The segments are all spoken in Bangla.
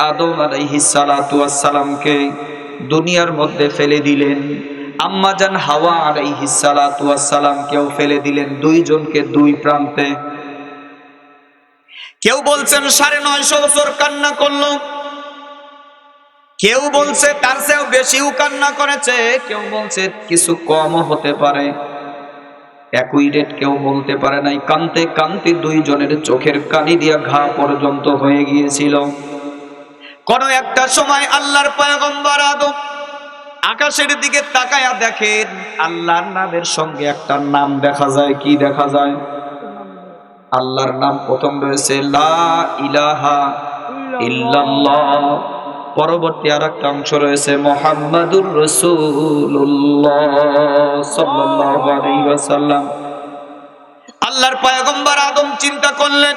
আদম আলাইহিস সালাতু ওয়াস সালামকে দুনিয়ার মধ্যে ফেলে দিলেন, আম্মাজান হাওয়া আলাইহিস সালাতু ওয়াস সালামকেও ফেলে দিলেন, দুইজনকে দুই প্রান্তে। কেউ বলছেন ৯৫০ বছর কান্না করলো, কেউ বলছে তার চেয়েও বেশিও কান্না করেছে, কেউ বলছে কিছু কমও হতে পারে, অ্যাকুরেট কেউ বলতে পারে নাই। কানতে কানতে দুইজনের চোখের কালি দিয়া ঘা পর্যন্ত হয়ে গিয়েছিল। কোন একটা সময় আল্লাহর পয়গম্বর আদম আকাশের দিকে তাকায়া দেখেন আল্লাহর নামের সঙ্গে একটা নাম দেখা যায়। কি দেখা যায়? আল্লাহর নাম প্রথম রয়েছে লা ইলাহা ইল্লাল্লাহ, পরবর্তী আরেকটা অংশ রয়েছে মুহাম্মাদুর রাসূলুল্লাহ সাল্লাল্লাহু আলাইহি ওয়াসাল্লাম। আল্লাহর পয়গম্বর আদম চিন্তা করলেন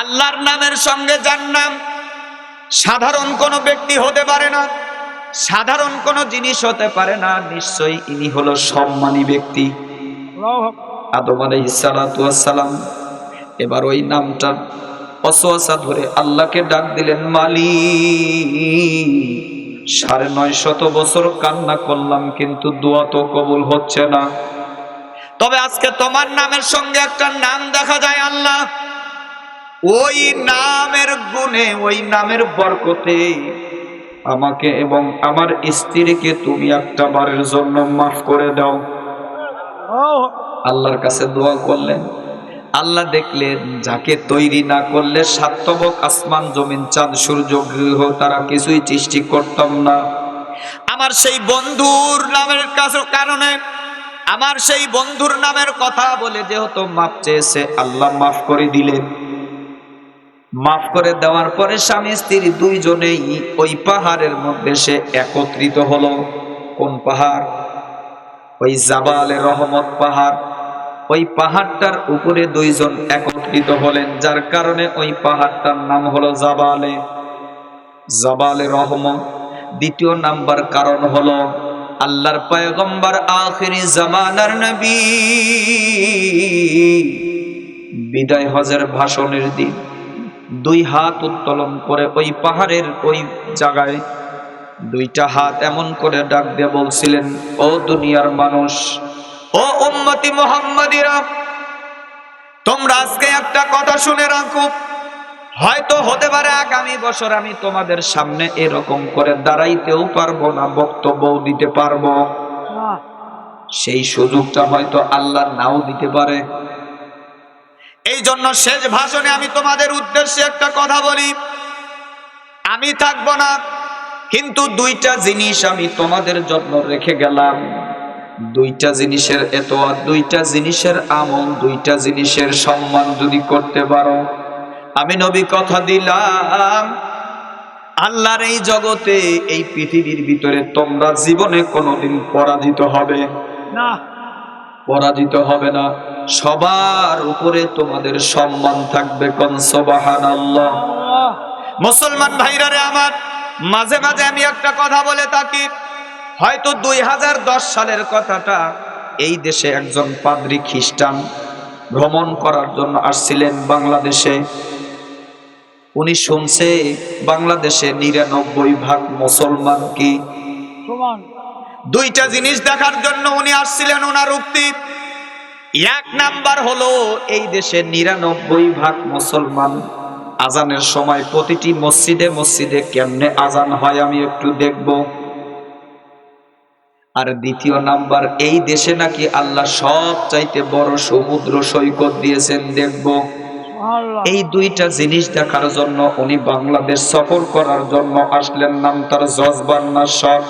আল্লাহর নামের সঙ্গে যার নাম, সাধারণ কোনো ব্যক্তি হতে পারে না, সাধারণ কোনো জিনিস হতে পারে না, নিশ্চয়ই ইনি হলো সম্মানী ব্যক্তি আদম আলাইহিস সালাতু ওয়াস সালাম। এবার ওই নামটা অসওয়াসা ধরে আল্লাহকে ডাক দিলেন, মালিক ৯৫০ বছর কান্না করলাম কিন্তু দোয়া তো কবুল হচ্ছে না, তবে আজকে তোমার নামের সঙ্গে একটা নাম দেখা যায় আল্লাহ, ওই নামের গুণে, ওই নামের বরকতে আমাকে এবং আমার স্ত্রীকে তুমি একটা বারের জন্য মাফ করে দাও। আল্লাহর কাছে দোয়া করলেন। আল্লাহ দেখলেন যাকে তৈরি না করলে সাতবক আসমান জমিন চাঁদ সূর্য গ্রহ তারা কিছুই সৃষ্টি করতাম না, আমার সেই বন্ধুর নামের কারণে, আমার সেই বন্ধুর নামের কথা বলে যেহেতু মাফ চেয়েছে, আল্লাহ মাফ করে দিলেন। মাফ করে দেওয়ার পরে স্বামী স্ত্রী দুইজনেই ওই পাহাড়ের মধ্যে সে একত্রিত হলো। কোন পাহাড়? ওই জাবালে রহমত পাহাড়। ওই পাহাড়টার উপরে দুইজন একত্রিত হলেন, যার কারণে ওই পাহাড়টার নাম হলো জাবালে রহমত। দ্বিতীয় নাম্বার কারণ হলো আল্লাহর পয়গম্বর আখিরি জামানার নবী বিদায় হজের ভাষণের দিন দুই হাত উত্তোলন করে ওই পাহাড়ের ওই জায়গায় দুইটা হাত এমন করে ডাক দিয়ে বলছিলেন, ও দুনিয়ার মানুষ, ও উম্মতি মুহাম্মাদিরা, তোমরা আজকে একটা কথা শুনে রাখো, হয়তো হতে পারে আগামী বছর আমি তোমাদের সামনে এরকম করে দাঁড়াইতেও পারবো না, বক্তব্য দিতে পারবো, সেই সুযোগটা হয়তো আল্লাহ নাও দিতে পারে। এই জন্য শেষ ভাষণে আমি তোমাদের উদ্দেশ্যে একটা কথা বলি, আমি থাকবো না, কিন্তু দুইটা জিনিস আমি তোমাদের জন্য রেখে গেলাম। দুইটা জিনিসের এতোয়াত, দুইটা জিনিসের আমল, দুইটা জিনিসের সম্মান যদি করতে পারো, আমি নবী কথা দিলাম আল্লাহর এই জগতে, এই পৃথিবীর ভিতরে তোমরা জীবনে কোনোদিন পরাজিত হবে না, পরাজিত হবে না, সবার উপরে তোমাদের সম্মান থাকবে। কোন সুবহানাল্লাহ। মুসলমান ভাইরা রে আমার, মাঝে মাঝে আমি একটা কথা বলে থাকি, হয়তো ২০১০ সালের কথাটা, এই দেশে একজন পাদ্রী খ্রিস্টান ভ্রমণ করার জন্য আসছিলেন বাংলাদেশে। উনি শুনছে বাংলাদেশে ৯৯% মুসলমান কি সমান। দুইটা জিনিস দেখার জন্য উনি আসছিলেন। ওনার উক্তি, এক নাম্বার হলো এই দেশে ৯৯% মুসলমান, আজানের সময় প্রতিটি মসজিদে মসজিদে কেমনে আজান হয় আমি একটু দেখব। আর দ্বিতীয় নাম্বার, এই দেশে নাকি আল্লাহ সব চাইতে বড় সমুদ্র সৈকত দিয়েছেন, দেখব। এই দুইটা জিনিস দেখার জন্য উনি বাংলাদেশ সফর করার জন্য আসলেন। নাম তার জজবান্না শখ।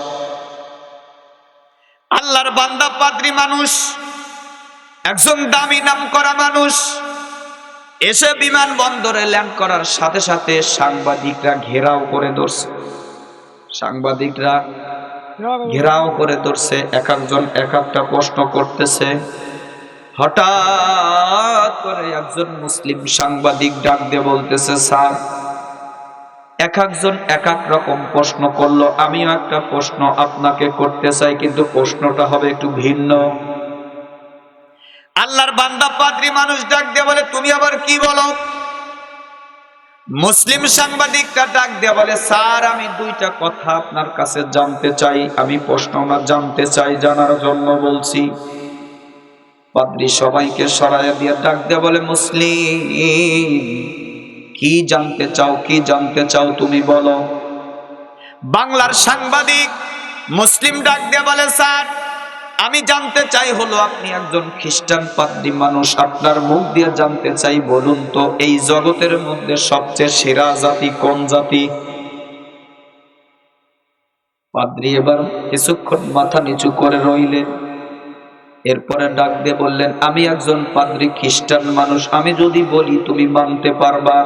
আল্লাহর বান্দা পাদ্রী মানুষ, একজন দামি নাম করা মানুষ, এসে বিমানবন্দরে ল্যান্ড করার সাথে সাথে সাংবাদিকরা ঘেরাও করে ধরছে, সাংবাদিকরা ঘেরাও করে ধরছে, এক একজন এক একটা প্রশ্ন করতেছে। হঠাৎ করে একজন মুসলিম সাংবাদিক ডাক দিয়ে বলতেছে, স্যার, এক একজন এক এক রকম প্রশ্ন করলো, আমিও একটা প্রশ্ন আপনাকে করতে চাই, কিন্তু প্রশ্নটা হবে একটু ভিন্ন। আল্লাহর বান্দা পাদ্রী মানুষ ডাক দিয়ে বলে, তুমি আবার কি বলো? মুসলিম সাংবাদিকটা ডাক দিয়ে বলে, স্যার আমি দুইটা কথা আপনার কাছে জানতে চাই, আমি প্রশ্ন না জানতে চাই, জানার জন্য বলছি। পাদ্রী সবাইকে সরাইয়া দিয়ে ডাক দিয়ে বলে, মুসলিম কি জানতে চাও, কি জানতে চাও তুমি বলো। বাংলার সাংবাদিক মুসলিম ডাক দিয়ে বলে, স্যার আমি জানতে চাই হলো আপনি একজন খ্রিস্টান পাদ্রী মানুষ, আপনার মুখ দিয়ে জানতে চাই, বলুন তো এই জগতের মধ্যে সবচেয়ে সেরা জাতি কোন জাতি? পাদ্রী এবার কিছুক্ষণ মাথা নিচু করে রইলেন, এরপরে ডাক দিয়ে বললেন, আমি একজন পাদ্রী খ্রিস্টান মানুষ, আমি যদি বলি তুমি মানতে পারবা?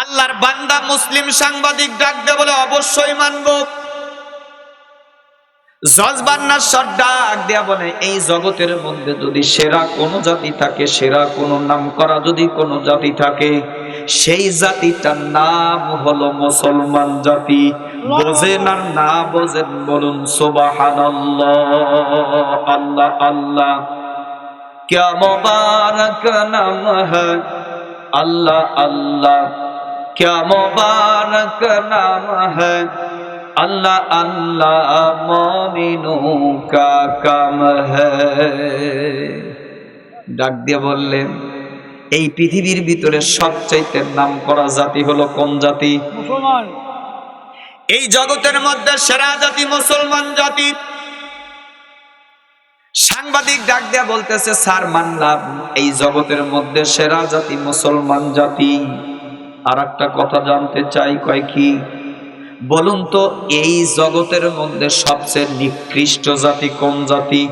আল্লাহর বান্দা মুসলিম সাংবাদিক ডাক দিয়ে বলে, অবশ্যই মানবো। জজবান্নার সর ডাক দেয়া বলে, এই জগতের মধ্যে যদি সেরা কোন জাতি থাকে, সেরা কোন নাম করা যদি কোন জাতি থাকে, সেই জাতিটার নাম হলো মুসলমান জাতি। বোঝেন আর না বোঝেন বলুন সুবহানাল্লাহ। আল্লাহ আল্লাহ क्या मुबारक नाम है, अल्लाह अल्लाह क्या मुबारक नाम है, अल्लाह अल्लाह मोमिनों का काम है। ডাক দিয়ে বললেন, এই পৃথিবীর ভিতরে সবচাইতে নাম করা জাতি হলো কোন জাতি? মুসলমান। এই জগতের মধ্যে সেরা জাতি মুসলমান জাতি। সাংবাদিক ডাক দিয়া বলতেছে, স্যার মানলাম এই জগতের মধ্যে সেরা জাতি মুসলমান জাতি, আর একটা কথা জানতে চাই। কয় কি? বলুন তো এই জগতের মধ্যে সবচেয়ে নিকৃষ্ট জাতি কোন জাতি?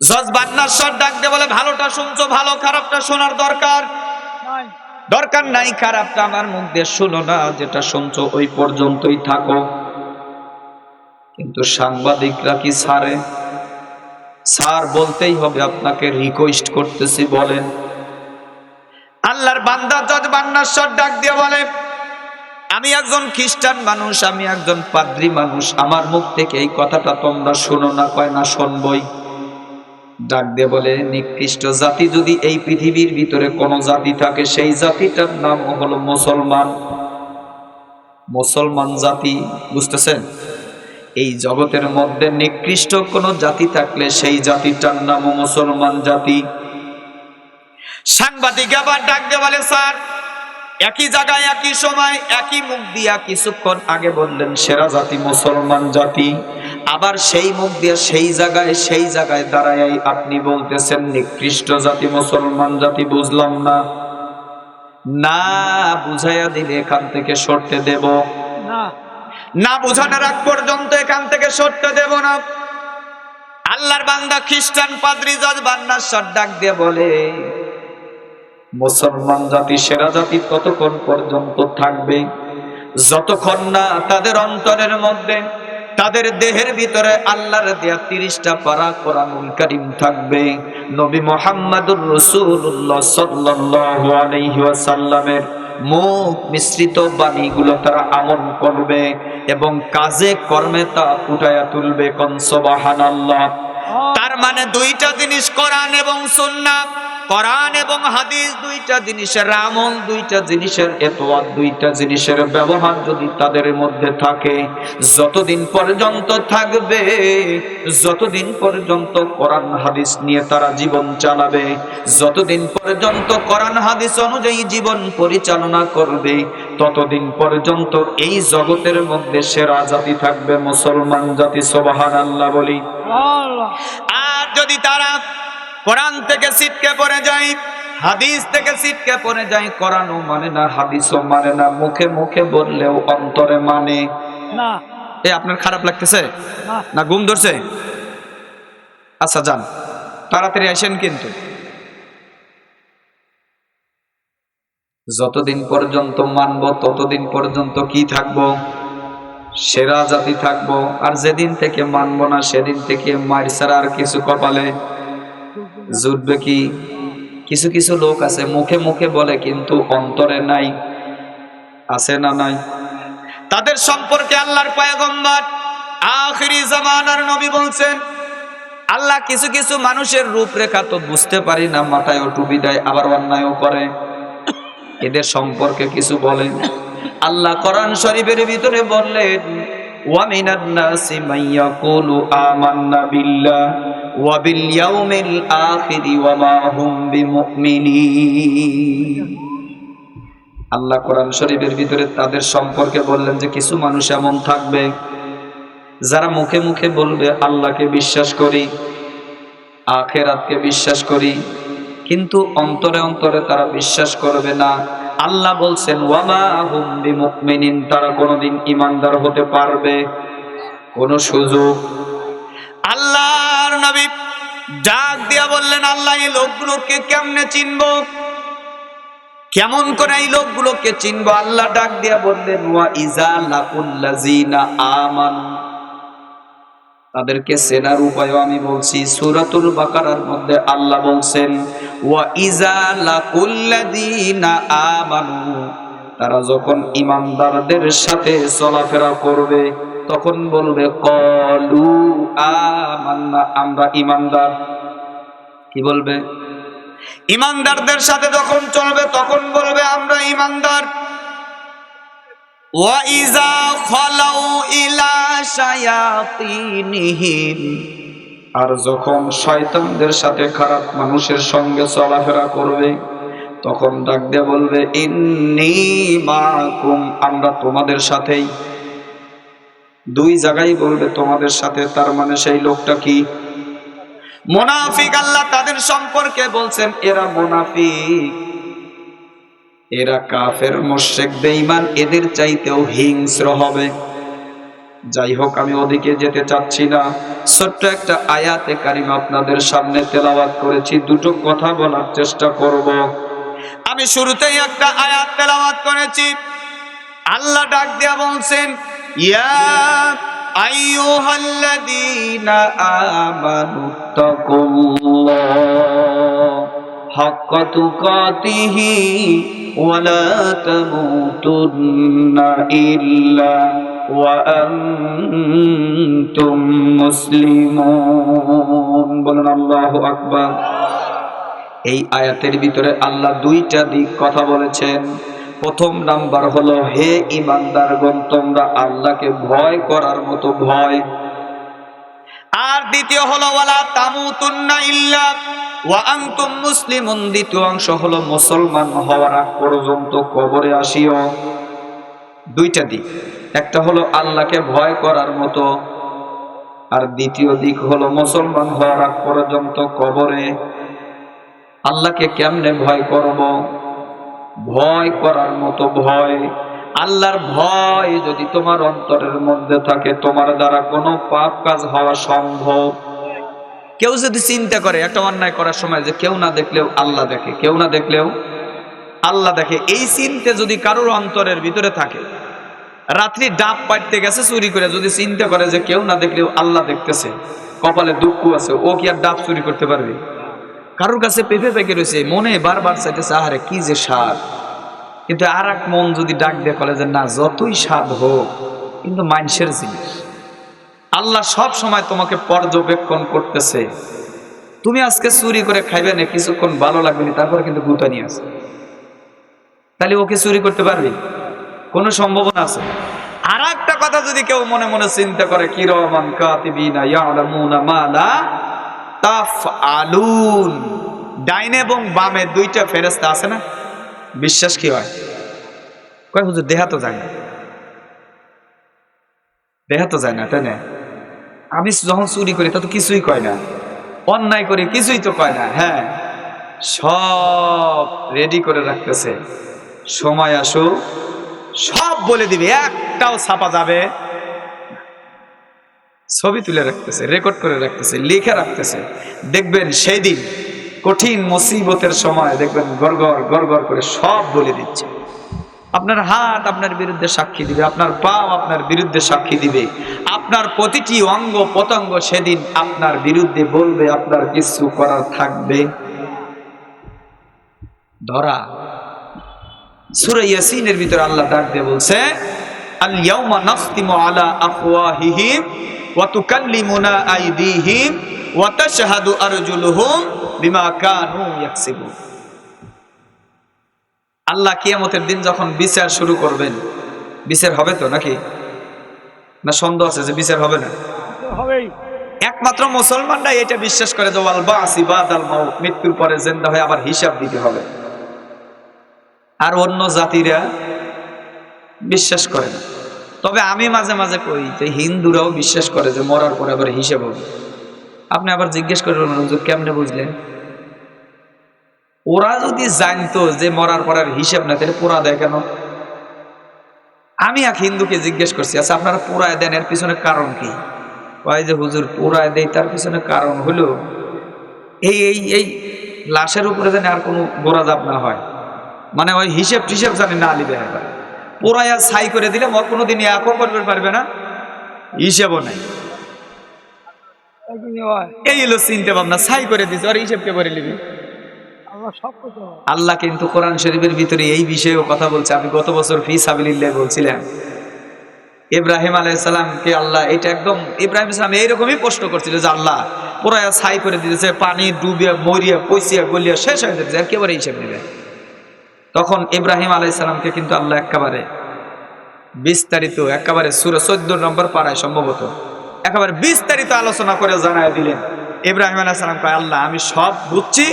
জজ বান্নার সর ডাক দিয়ে বলে, ভালোটা শুনছো, ভালো খারাপটা শোনার দরকার দরকার নাই, খারাপটা আমার মুখ দিয়ে শুনো না, যেটা শুনছো ওই পর্যন্তই থাকো। কিন্তু সাংবাদিকরা কি ছাড়ে? স্যার বলতেই হবে, আপনাকে রিকোয়েস্ট করতেছি বলেন। আল্লাহর বান্দা জজ বান্নার সর ডাক দিয়ে বলে, আমি একজন খ্রিস্টান মানুষ, আমি একজন পাদ্রী মানুষ, আমার মুখ থেকে এই কথাটা তোমরা শোনো না? কয় না, শুনবই। ডাক দিয়ে বলে, নিকৃষ্ট জাতি যদি এই পৃথিবীর ভিতরে কোন জাতি থাকে, সেই জাতিটার নাম হলো মুসলমান। মুসলমান জাতি, বুঝতেছেন? এই জগতের মধ্যে নিকৃষ্ট কোন জাতি থাকলে সেই জাতিটার নাম মুসলমান জাতি। সাংবাদিক আবার ডাক দিয়ে বলে, স্যার একই জায়গায় একই সময় একই মুখ দিয়া কিছুক্ষণ আগে বললেন সেরা জাতি মুসলমান জাতি, আবার সেই মুখ দিয়ে সেই জায়গায় দাঁড়ায় আপনি বলতেছেন নিকৃষ্ট জাতি মুসলমান জাতি। বুঝলাম না। না বুঝাইয়া দিলে এখান থেকে সরতে দেব না, না বুঝানোর আগ পর্যন্ত এখান থেকে সরতে দেব না। আল্লাহর বান্দা খ্রিস্টান পাদ্রী জজ বান্নার সর ডাক দিয়ে বলে, মুসলমান জাতি সেরা জাতি ততক্ষণ পর্যন্ত থাকবে যতক্ষণ না তাদের অন্তরের মধ্যে, তাদের দেহের ভিতরে আল্লাহর দেয়া 30টা পারা কোরআনুল কারীম থাকবে। নবী মুহাম্মদুর রাসূলুল্লাহ সাল্লাল্লাহু আলাইহি ওয়াসাল্লামের মুখ মিশ্রিত বাণীগুলো তারা আমল করবে এবং কাজে কর্মে তা ফুটায়া তুলবে। কোন সুবহানাল্লাহ। তার মানে দুইটা জিনিস, কোরআন এবং সুন্নাহ, কোরআন এবং হাদিস দুইটা জিনিসের আমল, দুইটা জিনিসের এতোয়াত, দুইটা জিনিসের ব্যবহার যদি তাদের মধ্যে থাকে, যতদিন পর্যন্ত থাকবে, যতদিন পর্যন্ত কোরআন হাদিস নিয়ে তারা জীবন চালাবে, যতদিন পর্যন্ত কোরআন হাদিস অনুযায়ী জীবন পরিচালনা করবে, ততদিন পর্যন্ত এই জগতের মধ্যে সেরা জাতি থাকবে মুসলমান জাতি। সুবহানাল্লাহ বলি। আর যদি তারা কোরআন থেকে ছিটকে পড়ে যায়, হাদিস থেকে ছিটকে পড়ে যায়, কোরআনও মানে না, হাদিসও মানে না, মুখে মুখে বললেও অন্তরে মানে না। এই আপনার খারাপ লাগতেছে না? ঘুম ধরছে? আচ্ছা যান, তাড়াতাড়ি আসেন। কিন্তু যতদিন পর্যন্ত মানবো ততদিন পর্যন্ত কি থাকবো? সেরা জাতি থাকবো। আর যেদিন থেকে মানবো না সেদিন থেকে মার ছাড়া আর কিছু কপালে জুটবে কি? কিছু কিছু লোক আছে মুখে মুখে বলে কিন্তু অন্তরে নাই, আছে না নাই? তাদের সম্পর্কে আল্লাহর পয়গম্বর আখিরি জামানার নবী বলছেন, আল্লাহ কিছু কিছু মানুষের রূপরেখা তো বুঝতে পারি না, মাথায় টুপি দেয় আবার অন্যায়ও করে। এদের সম্পর্কে কিছু বলেন। আল্লাহ কোরআন শরীফের ভিতরে বললেন, ওয়া মিনান নাসি মান ইয়াকুলু আমান্না বিল্লাহ ওয়া বিল ইয়াউমিল আখির ওয়া মা হুম বিমুমিনিন। আল্লাহ কোরআন শরীফের ভিতরে তাদের সম্পর্কে বললেন যে কিছু মানুষ এমন থাকবে যারা মুখে মুখে বলবে আল্লাহকে বিশ্বাস করি, আখিরাতকে বিশ্বাস করি, কিন্তু অন্তরে অন্তরে তারা বিশ্বাস করবে না। আল্লাহ বলছেন ওয়া মা হুম বিমুমিনিন, তারা কোনোদিন ঈমানদার হতে পারবে কোন সুযোগ। আল্লাহর নবী ডাক দিয়া বললেন, আল্লাহ এই লোকগুলোকে কেমনে চিনবো, কেমন করে এই লোকগুলোকে চিনবো? আল্লাহ ডাক দিয়া বললেন ওয়া ইজা লাকুল্লাযিনা আমানু, তাদেরকে চেনার উপায় আমি বলছি। সূরাতুল বাকারার মধ্যে আল্লাহ বলছেন ওয়া ইজা লাকুল্লাযিনা আমানু, তারা যখন ঈমানদারদের সাথে চলাফেরা করবে তখন বলবে ক্বালু আমান্না, আমরা ঈমানদার। কি বলবে? ঈমানদারদের সাথে যখন চলবে তখন বলবে আমরা ঈমানদার। ওয়া ইজা খালাউ ইলা শায়াতিনিহিম, আর যখন শয়তানদের সাথে, খারাপ মানুষের সঙ্গে চলাফেরা করবে তখন ডাক দিয়ে বলবে ইন্নী মাআকুম, আমরা তোমাদের সাথেই। দুই জায়গায় বলবে তোমাদের সাথে, তার মানে সেই লোকটা কি? মুনাফিক। আল্লাহ তাদের সম্পর্কে বলছেন এরা মুনাফিক, এরা কাফের, মুশরিক, বেঈমান, এদের চাইতেও হিংস্র হবে। যাই হোক, আমি ওদিকে যেতে চাচ্ছি না। ছোট্ট একটা আয়াতে কারিমা আপনাদের সামনে তেলাওয়াত করেছি, দুটো কথা বলার চেষ্টা করব। আমি শুরুতেই একটা আয়াত তেলাওয়াত করেছি। আল্লাহ ডাক দিয়া বলছেন ইয়া আইয়ুহাল্লাযীনা আমানু তাকুল্লাহ হাক্কা তুকাতিহি ওয়া লা তামুতুন্না ইল্লা ওয়া আনতুম মুসলিমুন। বলেন আল্লাহু আকবার। এই আয়াতের ভিতরে আল্লাহ দুইটা দিক কথা বলেছেন। প্রথম নাম্বার হলো হে ঈমানদারগণ, তোমরা আল্লাহকে ভয় করার মতো ভয়। আর দ্বিতীয় হলো ওয়ালা তামুতুন্না ইল্লা ওয়া আনতুম মুসলিমুন, দ্বিতীয় অংশ হলো মুসলমান হওয়ার আগ পর্যন্ত কবরে আসিও। দুইটা দিক, একটা হলো আল্লাহকে ভয় করার মতো, আর দ্বিতীয় দিক হলো মুসলমান হওয়ার আগ পর্যন্ত কবরে। আল্লাহকে কেমনে ভয় করব? ভয় করার মতো ভয়। আল্লাহর ভয় যদি তোমার অন্তরের মধ্যে থাকে, তোমার দ্বারা কোনো পাপ কাজ হওয়া সম্ভব। কেউ যদি চিন্তা করে একটা অন্যায় করার সময় যে কেউ না দেখলেও আল্লাহ দেখে, কেউ না দেখলেও আল্লাহ দেখে, এই চিন্তা যদি কারোর অন্তরের ভিতরে থাকে, রাত্রি ডাব পাড়তে গেছে চুরি করে, যদি চিন্তা করে যে কেউ না দেখলেও আল্লাহ দেখতেছে, কপালে দুঃখ আছে, ও কি আর ডাব চুরি করতে পারবে? কারোর কাছে পেঁপে পেকে রয়েছে, মনে বারবার চাইতেছে আহারে কি যে স্বাদ, কিন্তু আর এক মন যদি ডাক দিয়ে বলে যে না, যতই স্বাদ হোক কিন্তু মানুষের জিনিস। আল্লাহ সব সময় তোমাকে পর্যবেক্ষণ করতেছে। তুমি আজকে চুরি করে খাইবে না, কিছুক্ষণ ভালো লাগবে না, তারপরে কিন্তু গুতানি আছে। তাহলে ওকে চুরি করতে পারবি? কোনো সম্ভাবনা আছে? আর একটা কথা যদি কেউ মনে মনে চিন্তা করে কিরামান কাতিবিনা ইয়ালামুনা মা লা তাফআলুন, ডাইনে এবং বামে দুইটা ফেরেশতা আছে না, বিশ্বাস কি হয়? কয় হুজুর দেখা তো যায় না, দেখা তো যায় না, তাই না? আমি যখন চুরি করি তা তো কিছুই কয় না, অন্যায় করি কিছুই তো কয় না। হ্যাঁ, সব রেডি করে রাখতেছে, সময় আসো সব বলে দিবে, একটাও ছাপা যাবে। ছবি তুলে রাখতেছে, রেকর্ড করে রাখতেছে, লিখে রাখতেছে। দেখবেন সেই দিন কঠিন মুসিবতের সময় দেখবেন গড়গড় গড়গড় করে সব বলে দিচ্ছে। আপনার হাত আপনার বিরুদ্ধে সাক্ষী দিবে, আপনার পাও আপনার বিরুদ্ধে সাক্ষী দিবে, আপনার প্রতিটি অঙ্গ পতঙ্গ সেদিন আপনার বিরুদ্ধে বলবে, আপনার কিছু করার থাকবে ধরা। সূরা ইয়াসিনের ভিতরে আল্লাহ ডাক দিয়ে বলছে আল ইয়াউমা নাখতিমু আলা আফওয়াহিহিম ওয়া তুকাল্লিমুনা আইদিহিম ওয়া তাশহাদু আরজুলুহুম বিমা কানু ইয়াকসিবুন। আল্লাহ কিয়ামতের দিন যখন বিচার শুরু করবেন, বিচার হবে তো নাকি? না সন্দেহ আছে যে বিচার হবে না? হবেই। একমাত্র মুসলমানরা এটা বিশ্বাস করে যে ওয়াল বাসি বাদাল মাউত, মৃত্যুর পরে জিন্দা হয়ে আবার হিসাব দিতে হবে। আর অন্য জাতিরা বিশ্বাস করে না। তবে আমি মাঝে মাঝে কই যে হিন্দুরাও বিশ্বাস করে যে মরার পরে আবার হিসাব হবে। আপনি আবার জিজ্ঞেস করবেন হুজুর কেমনে বুঝলেন? ওরা যদি জানতো যে মরার পর আর হিসাব না, তাহলে পোড়া দেয় কেন? আমি এক হিন্দুকে জিজ্ঞেস করছি, আচ্ছা আপনারা পোড়ায় দেন, এর পিছনে কারণ কি? কয় যে হুজুর পোড়ায় দেয় তার পিছনে কারণ হলো এই এই এই লাশের উপরে যেন আর কোনো গোড়াজাপ না হয়, মানে ওই হিসেব টিসেব জানি না লিবে হয়। পোড়ায়া ছাই করে দিলে মর কোনোদিন একও করতে পারবে না, হিসেবও নাই। এই হলো চিন্তা ভাবনা, ছাই করে দিছে আর হিসেব কে করে নিবি? আল্লাহ কিন্তু কোরআন শরীফের ভিতরে এই বিষয়েও কথা বলছে। আমি গত বছর ফি সাবিলিল্লাহ বলছিলাম, ইব্রাহিম আলাইহিস সালামকে আল্লাহ এটা একদম, ইব্রাহিম আলাইহিস সালাম এইরকমই প্রশ্ন করছিল যে আল্লাহ পুরায়া ছাই করে দিতেছে, পানি ডুবিয়া মরিয়া পয়সিয়া গলিয়া শেষ হয়ে যাচ্ছে, একেবারে হিসেব নেবে। তখন ইব্রাহিম আলাইহিস সালামকে কিন্তু আল্লাহ একেবারে বিস্তারিত, একেবারে সূরা 14 নম্বর পারায় সম্ভবত একেবারে বিস্তারিত আলোচনা করে জানায় দিলেন। ইব্রাহিম আলাইহিস সালাম কয় আল্লাহ আমি সব বুঝছি,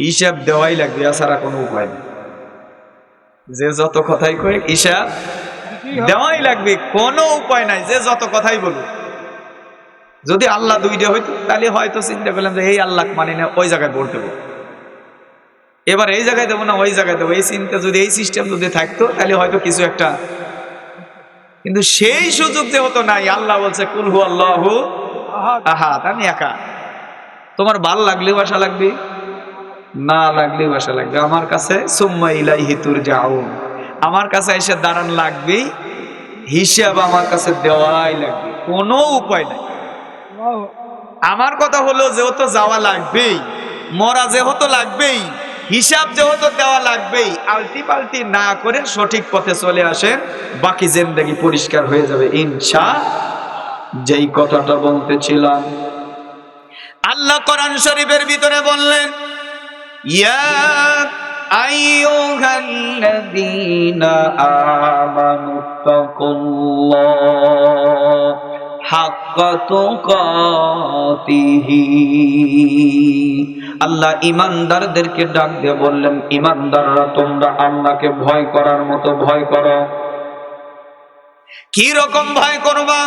হিসাব দেওয়াই লাগবে, এছাড়া কোনো উপায় নেই। যে যত কথাই কয় হিসাব দেওয়াই লাগবে, কোনো উপায় নাই। যে যত কথাই বলুক, যদি আল্লাহ দুইটা হইতো তাহলে হয়তো চিন্তা করলাম যে এই আল্লাহ মানে না ওই জায়গায় ভোট দেবো, এবার এই জায়গায় দেবো না ওই জায়গায় দেবো, এই চিন্তা যদি, এই সিস্টেম যদি থাকতো তাহলে হয়তো কিছু একটা, কিন্তু সেই সুযোগ যেহেতু নাই, আল্লাহ বলছে কুল হু আল্লাহু আহাদ, আমি একা। তোমার ভাল লাগলেও আশা লাগবে, না লাগলেও আশা লাগবে, আমার কাছে সুম্মা ইলাইহি তুরজাউন, আমার কাছে এসে দাঁড়ান লাগবেই, হিসাব আমার কাছে দেওয়াই লাগবে, কোনো উপায় নাই। আমার কথা হলো যেহেতু যাওয়া লাগবেই, মরা যেহেতু লাগবেই, হিসাব যেহেতু দেওয়া লাগবেই, আলটি পাল্টি না করে সঠিক পথে চলে আসেন, বাকি জিন্দেগি পরিষ্কার হয়ে যাবে ইনশাআল্লাহ। যেই কথাটা বলতেছিলাম, আল্লাহ কোরআন শরীফের ভিতরে বললেন ইয়া আইয়ুহাল্লাযীনা আমানু তাকুল্লাহ হাক্কা তুকাতিহি। আল্লাহ ইমানদারদেরকে ডাক দিয়ে বললেন, ইমানদাররা তোমরা আল্লাহকে ভয় করার মতো ভয় করো। কি রকম ভয় করবা?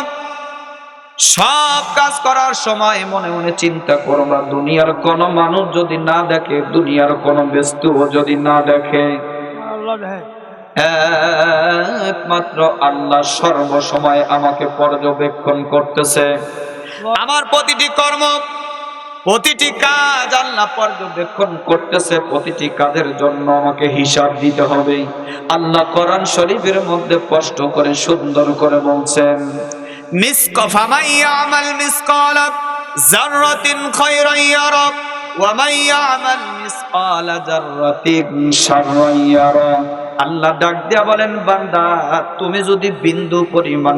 সব কাজ করার সময় মনে মনে চিন্তা করবা, দুনিয়ার কোন মানুষ যদি না দেখে, দুনিয়ার কোন বস্তু যদি না দেখে, একমাত্র আল্লাহ সর্বসময় আমাকে পর্যবেক্ষণ করতেছে। আমার প্রতিটি কর্ম, প্রতিটি কাজ আল্লাহ পর্যবেক্ষণ করতেছে, প্রতিটি কাজের জন্য আমাকে হিসাব দিতে হবে। আল্লাহ কোরআন শরীফের মধ্যে স্পষ্ট করে সুন্দর করে বলছেন মিসকাফামান ইয়ামাল মিসকালা যাররাতিন খায়রান ইয়ারা ওয়া মান ইয়ামাল মিসকালা যাররাতিন শাররান ইয়ারা। আল্লাহ ডাক দিয়া বলেন, বান্দা তুমি যদি বিন্দু পরিমাণ